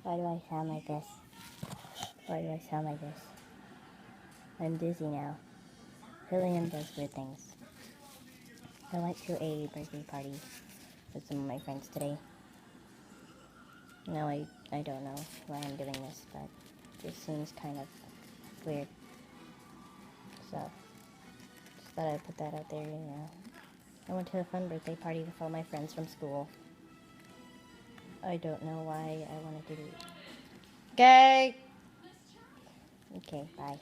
Why do I sound like this? Why do I sound like this? I'm dizzy now. Hillian does weird things. I went to a birthday party with some of my friends today. No, I don't know why I'm doing this, but it seems kind of weird. So, just thought I'd put that out there, I went to a fun birthday party with all my friends from school. I don't know why I wanted to do it. Okay! Okay, bye.